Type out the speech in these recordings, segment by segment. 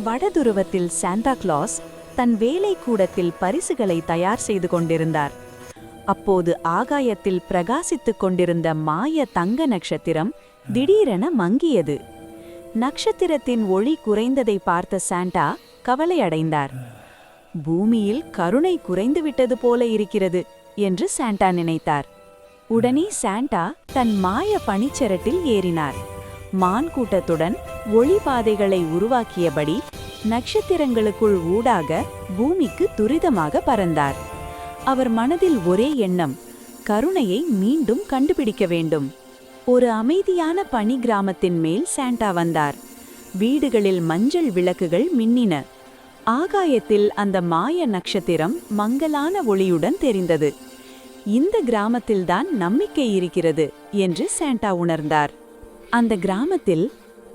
வடதுருவத்தில் Santa Claus தன் வேலை கூடத்தில் பரிசுகளை தயார் செய்து கொண்டிருந்தார். அப்போது ஆகாயத்தில் பிரகாசித்துக் கொண்டிருந்த மாய தங்க நட்சத்திரம் திடீரென மங்கியது. நட்சத்திரத்தின் ஒளி குறைந்ததை பார்த்த சாண்டா கவலையடைந்தார். பூமியில் கருணை குறைந்துவிட்டது போல இருக்கிறது என்று சாண்டா நினைத்தார். உடனே சாண்டா தன் மாய பனிச்சரட்டில் ஏறினார். மான் கூட்டத்துடன் ஒளிபாதைகளை உருவாக்கியபடி நட்சத்திரங்களுக்குள் ஊடாக பூமிக்கு துரிதமாக பறந்தார். அவர் மனதில் ஒரே எண்ணம், கருணையை மீண்டும் கண்டுபிடிக்க வேண்டும். ஒரு அமைதியான பனி கிராமத்தின் மேல் சாண்டா வந்தார். வீடுகளில் மஞ்சள் விளக்குகள் மின்னின. ஆகாயத்தில் அந்த மாய நட்சத்திரம் மங்கலான ஒளியுடன் தெரிந்தது. இந்த கிராமத்தில்தான் நம்பிக்கை இருக்கிறது என்று சாண்டா உணர்ந்தார். அந்த கிராமத்தில்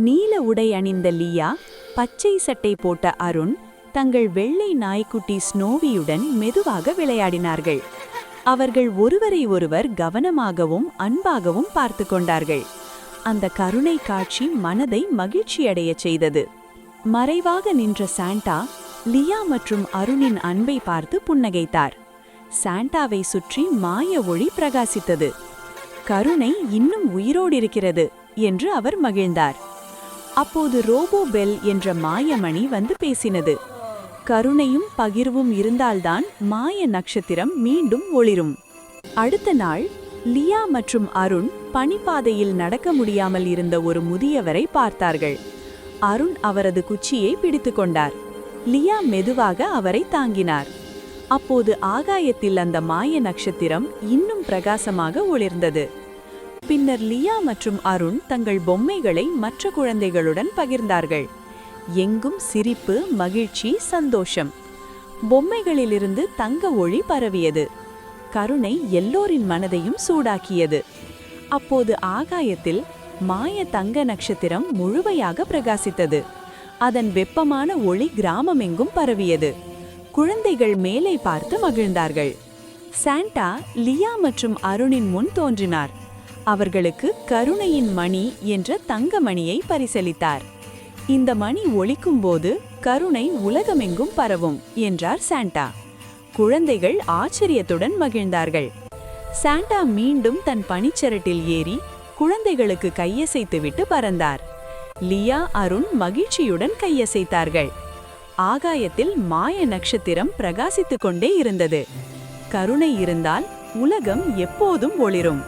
நீல உடை அணிந்த லியா, பச்சை சட்டை போட்ட அருண் தங்கள் வெள்ளை நாய்க்குட்டி ஸ்னோவியுடன் மெதுவாக விளையாடினார்கள். அவர்கள் ஒருவரை ஒருவர் கவனமாகவும் அன்பாகவும் பார்த்து கொண்டார்கள். அந்த கருணை காட்சி மனதை மகிழ்ச்சியடையச் செய்தது. மறைவாக நின்ற சாண்டா லியா மற்றும் அருணின் அன்பை பார்த்து புன்னகைத்தார். சாண்டாவை சுற்றி மாய ஒளி பிரகாசித்தது. கருணை இன்னும் உயிரோடிருக்கிறது என்று அவர் மகிழ்ந்தார். அப்போது ரோபோ பெல் என்ற மாயமணி வந்து பேசினது. கருணையும் பகிர்வும் இருந்தால்தான் மாய நட்சத்திரம் மீண்டும் ஒளிரும். அடுத்த நாள் லியா மற்றும் அருண் பனிப்பாதையில் நடக்க முடியாமல் இருந்த ஒரு முதியவரை பார்த்தார்கள். அருண் அவரது குச்சியை பிடித்துக் கொண்டார். லியா மெதுவாக அவரை தாங்கினார். அப்போது ஆகாயத்தில் அந்த மாய நட்சத்திரம் இன்னும் பிரகாசமாக ஒளிர்ந்தது. பின்னர் லியா மற்றும் அருண் தங்கள் பொம்மைகளை மற்ற குழந்தைகளுடன் பகிர்ந்தார்கள். எங்கும் சிரிப்பு, மகிழ்ச்சி, சந்தோஷம். பொம்மைகளிலிருந்து தங்க ஒளி பரவியது. கருணை எல்லோரின் மனதையும் சூடாக்கியது. அப்போது ஆகாயத்தில் மாய தங்க நட்சத்திரம் முழுமையாக பிரகாசித்தது. அதன் வெப்பமான ஒளி கிராமமெங்கும் பரவியது. குழந்தைகள் மேலே பார்த்து மகிழ்ந்தார்கள். சாண்டா லியா மற்றும் அருணின் முன் தோன்றினார். அவர்களுக்கு கருணையின் மணி என்ற தங்க மணியை பரிசளித்தார். இந்த மணி ஒலிக்கும் போது கருணை உலகமெங்கும் பரவும் என்றார் சாண்டா. குழந்தைகள் ஆச்சரியத்துடன் மகிழ்ந்தார்கள். சாண்டா மீண்டும் தன் பனிச்சரட்டில் ஏறி குழந்தைகளுக்கு கையசைத்துவிட்டு பறந்தார். லியா, அருண் மகிழ்ச்சியுடன் கையசைத்தார்கள். ஆகாயத்தில் மாய நட்சத்திரம் பிரகாசித்துக் கொண்டே இருந்தது. கருணை இருந்தால் உலகம் எப்போதும் ஒளிரும்.